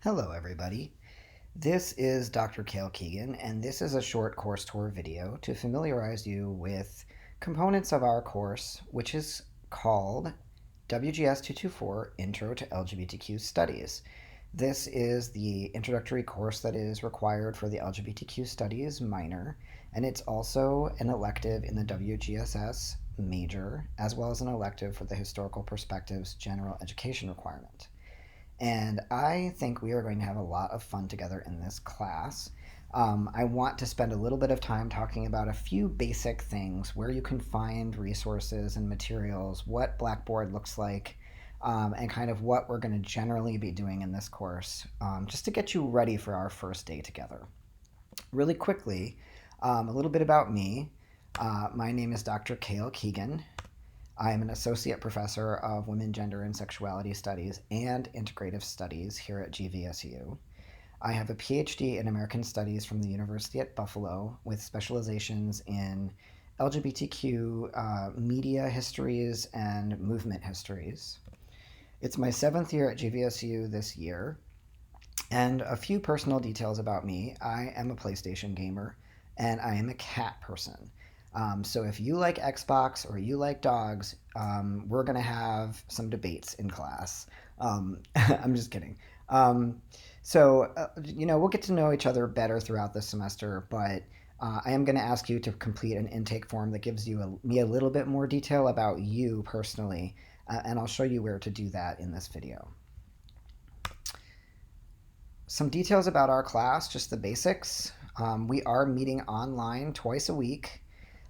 Hello everybody, this is Dr. Cale Keegan and this is a short course tour video to familiarize you with components of our course, which is called WGS 224 Intro to LGBTQ Studies. This is the introductory course that is required for the LGBTQ Studies minor, and it's also an elective in the WGSS major, as well as an elective for the Historical Perspectives General Education requirement. And I think we are going to have a lot of fun together in this class. I want to spend a little bit of time talking about a few basic things, where you can find resources and materials, what Blackboard looks like, and kind of what we're going to generally be doing in this course, just to get you ready for our first day together. Really quickly, a little bit about me. My name is Dr. Cale Keegan. I am an associate professor of women, gender, and sexuality studies and integrative studies here at GVSU. I have a PhD in American Studies from the University at Buffalo with specializations in LGBTQ media histories and movement histories. It's my 7th year at GVSU this year, and a few personal details about me. I am a PlayStation gamer, and I am a cat person. So if you like Xbox or you like dogs, we're going to have some debates in class. I'm just kidding. We'll get to know each other better throughout the semester, but I am going to ask you to complete an intake form that gives me a little bit more detail about you personally, and I'll show you where to do that in this video. Some details about our class, just the basics. We are meeting online twice a week.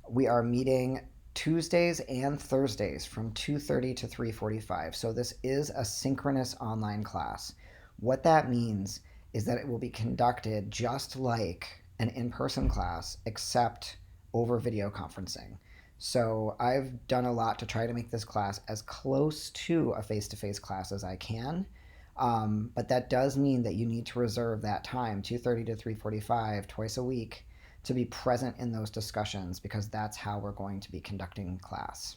We are meeting Tuesdays and Thursdays from 2:30 to 3:45. So this is a synchronous online class. What that means is that it will be conducted just like an in-person class, except over video conferencing. So I've done a lot to try to make this class as close to a face-to-face class as I can. But that does mean that you need to reserve that time, 2:30 to 3:45, twice a week, to be present in those discussions, because that's how we're going to be conducting class.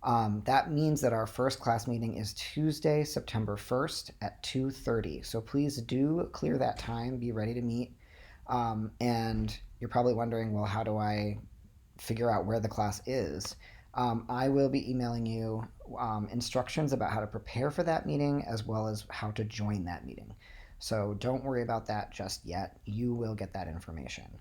That means that our first class meeting is Tuesday, September 1st at 2:30. So please do clear that time, be ready to meet. And you're probably wondering, well, how do I figure out where the class is? I will be emailing you instructions about how to prepare for that meeting, as well as how to join that meeting. So don't worry about that just yet. You will get that information.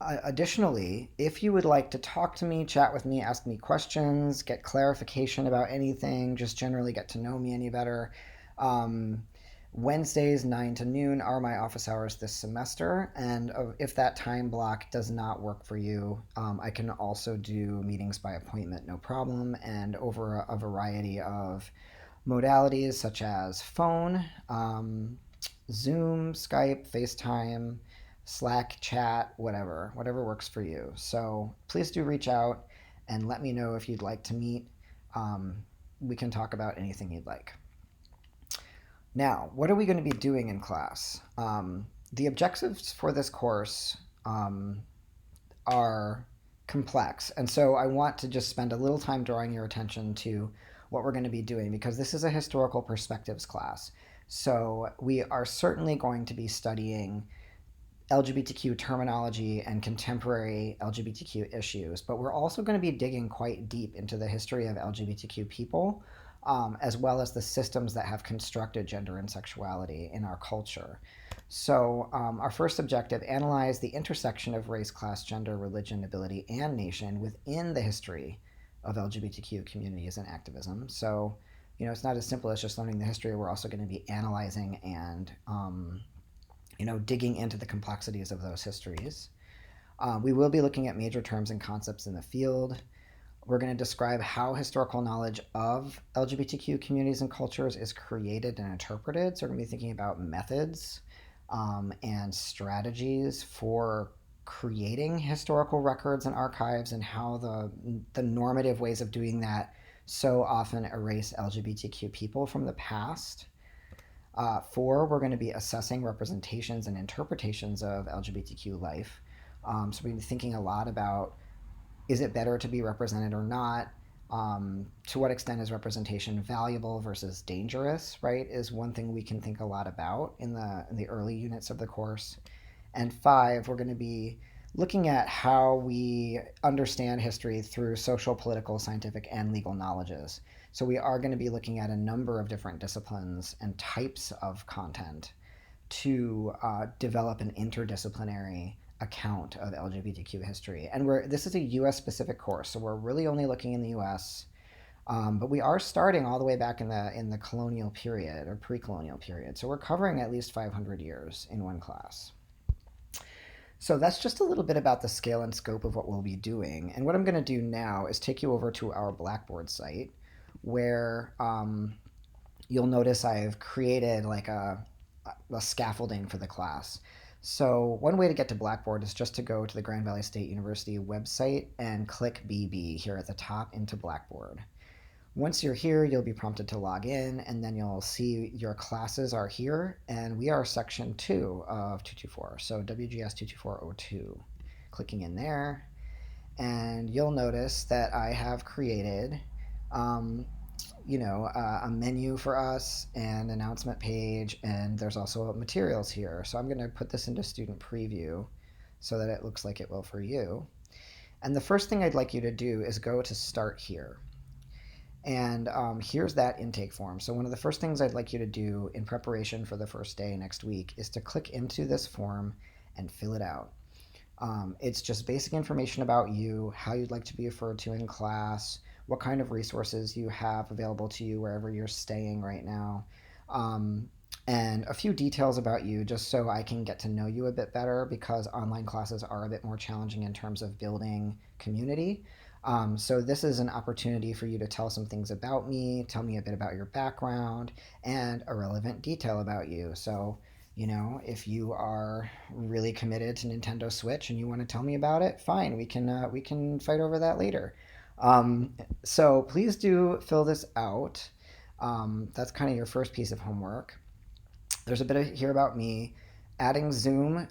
Additionally, if you would like to talk to me, chat with me, ask me questions, get clarification about anything, just generally get to know me any better, Wednesdays 9 to noon are my office hours this semester, and if that time block does not work for you, I can also do meetings by appointment, no problem, and over a variety of modalities such as phone, Zoom, Skype, FaceTime, Slack, chat, whatever works for you. So please do reach out and let me know if you'd like to meet. We can talk about anything you'd like. Now, what are we going to be doing in class? The objectives for this course are complex, and so I want to just spend a little time drawing your attention to what we're going to be doing, because this is a historical perspectives class. So we are certainly going to be studying LGBTQ terminology and contemporary LGBTQ issues, but we're also going to be digging quite deep into the history of LGBTQ people, as well as the systems that have constructed gender and sexuality in our culture. So our first objective, analyze the intersection of race, class, gender, religion, ability, and nation within the history of LGBTQ communities and activism. So, it's not as simple as just learning the history. We're also going to be analyzing and digging into the complexities of those histories. We will be looking at major terms and concepts in the field. We're going to describe how historical knowledge of LGBTQ communities and cultures is created and interpreted. So we're going to be thinking about methods and strategies for creating historical records and archives, and how the normative ways of doing that so often erase LGBTQ people from the past. 4, we're going to be assessing representations and interpretations of LGBTQ life. So we're going to be thinking a lot about, is it better to be represented or not? To what extent is representation valuable versus dangerous, right, is one thing we can think a lot about in the early units of the course. And 5, we're going to be looking at how we understand history through social, political, scientific, and legal knowledges. So we are going to be looking at a number of different disciplines and types of content to develop an interdisciplinary account of LGBTQ history. And this is a U.S. specific course, so we're really only looking in the U.S. But we are starting all the way back in the colonial period or pre-colonial period. So we're covering at least 500 years in one class. So that's just a little bit about the scale and scope of what we'll be doing. And what I'm going to do now is take you over to our Blackboard site where you'll notice I've created like a scaffolding for the class. So one way to get to Blackboard is just to go to the Grand Valley State University website and click BB here at the top into Blackboard. Once you're here, you'll be prompted to log in, and then you'll see your classes are here, and we are section 2 of 224, so WGS 22402. Clicking in there, and you'll notice that I have created a menu for us and announcement page, and there's also materials here. So I'm going to put this into student preview so that it looks like it will for you. And the first thing I'd like you to do is go to start here. And here's that intake form. So one of the first things I'd like you to do in preparation for the first day next week is to click into this form and fill it out. It's just basic information about you, how you'd like to be referred to in class, what kind of resources you have available to you wherever you're staying right now, and a few details about you just so I can get to know you a bit better, because online classes are a bit more challenging in terms of building community. So this is an opportunity for you to tell some things about me, tell me a bit about your background, and a relevant detail about you. So, if you are really committed to Nintendo Switch and you want to tell me about it, fine, we can fight over that later. So please do fill this out. That's kind of your first piece of homework. There's a bit here about me. Adding Zoom.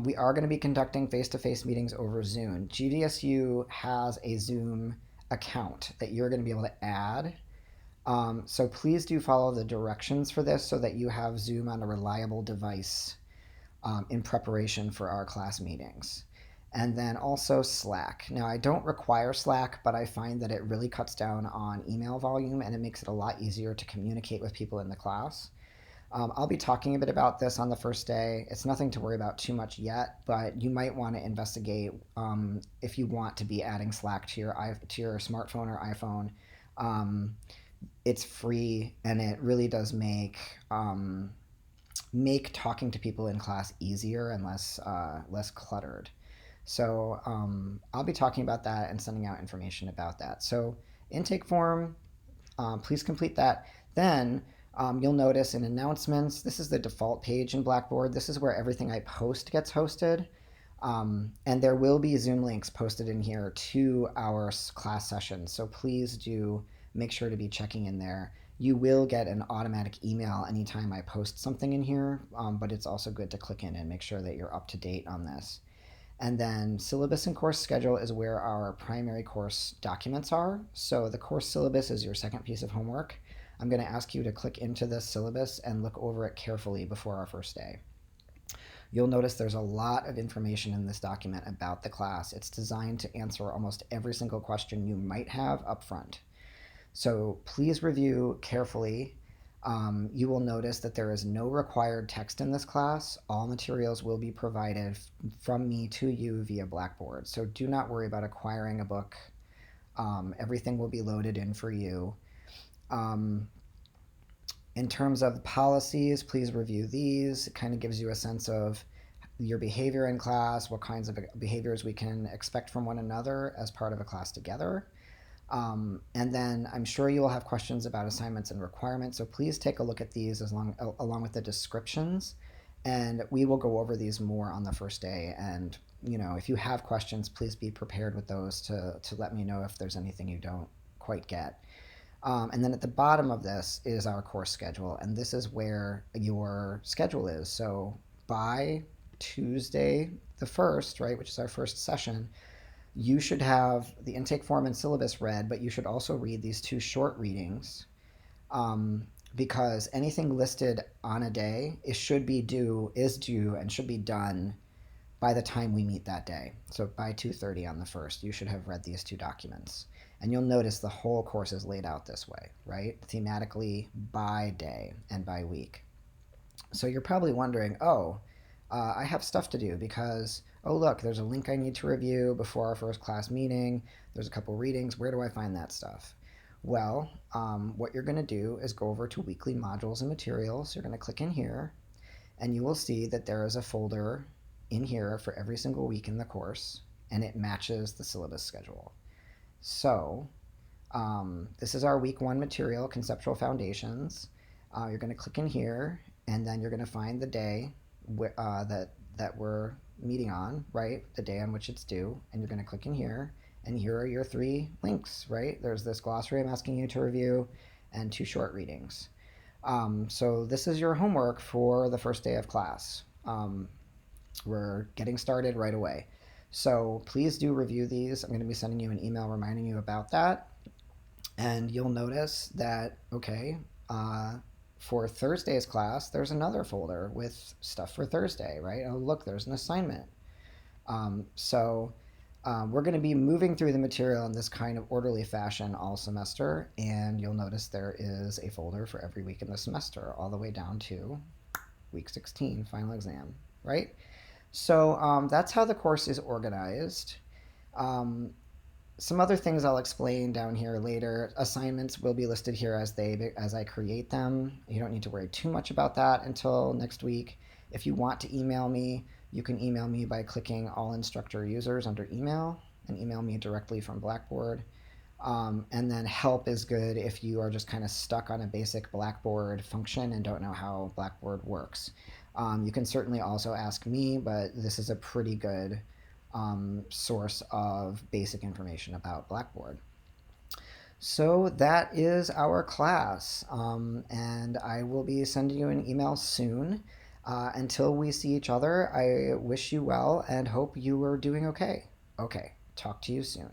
We are going to be conducting face-to-face meetings over Zoom. GVSU has a Zoom account that you're going to be able to add. So please do follow the directions for this so that you have Zoom on a reliable device in preparation for our class meetings. And then also Slack. Now, I don't require Slack, but I find that it really cuts down on email volume and it makes it a lot easier to communicate with people in the class. I'll be talking a bit about this on the first day. It's nothing to worry about too much yet, but you might want to investigate if you want to be adding Slack to your smartphone or iPhone. It's free, and it really does make talking to people in class easier and less cluttered. So I'll be talking about that and sending out information about that. So intake form, please complete that. Then you'll notice in announcements, this is the default page in Blackboard. This is where everything I post gets hosted. And there will be Zoom links posted in here to our class sessions. So please do make sure to be checking in there. You will get an automatic email anytime I post something in here, but it's also good to click in and make sure that you're up to date on this. And then syllabus and course schedule is where our primary course documents are. So the course syllabus is your second piece of homework. I'm going to ask you to click into this syllabus and look over it carefully before our first day. You'll notice there's a lot of information in this document about the class. It's designed to answer almost every single question you might have up front. So please review carefully. You will notice that there is no required text in this class. All materials will be provided from me to you via Blackboard. So do not worry about acquiring a book. Everything will be loaded in for you. In terms of policies, please review these. It kind of gives you a sense of your behavior in class, what kinds of behaviors we can expect from one another as part of a class together. And then I'm sure you will have questions about assignments and requirements, so please take a look at these along with the descriptions, and we will go over these more on the first day. And if you have questions, please be prepared with those to let me know if there's anything you don't quite get. And then at the bottom of this is our course schedule, and this is where your schedule is. So by Tuesday the 1st, right, which is our first session, You should have the intake form and syllabus read, but you should also read these two short readings, um, because anything listed on a day is due and should be done by the time we meet that day. So by 2:30 on the 1st, you should have read these two documents. And you'll notice the whole course is laid out this way, right? Thematically by day and by week. So you're probably wondering, oh, I have stuff to do because, oh, look, there's a link I need to review before our first class meeting. There's a couple readings. Where do I find that stuff? Well, what you're going to do is go over to weekly modules and materials. You're going to click in here, and you will see that there is a folder in here for every single week in the course, and it matches the syllabus schedule. So this is our week 1 material, Conceptual Foundations. You're going to click in here, and then you're going to find the day that we're meeting on, right? The day on which it's due, and you're going to click in here, and here are your 3 links, right? There's this glossary I'm asking you to review, and 2 short readings. So this is your homework for the first day of class. We're getting started right away. So please do review these. I'm going to be sending you an email reminding you about that. And you'll notice that, okay, for Thursday's class, there's another folder with stuff for Thursday, right? Oh, look, there's an assignment. We're going to be moving through the material in this kind of orderly fashion all semester, and you'll notice there is a folder for every week in the semester, all the way down to week 16, final exam, right? So that's how the course is organized. Some other things I'll explain down here later. Assignments will be listed here as I create them. You don't need to worry too much about that until next week. If you want to email me, you can email me by clicking All Instructor Users under Email and email me directly from Blackboard. And then help is good if you are just kind of stuck on a basic Blackboard function and don't know how Blackboard works. You can certainly also ask me, but this is a pretty good source of basic information about Blackboard. So that is our class, and I will be sending you an email soon. Until we see each other, I wish you well and hope you are doing okay. Okay, talk to you soon.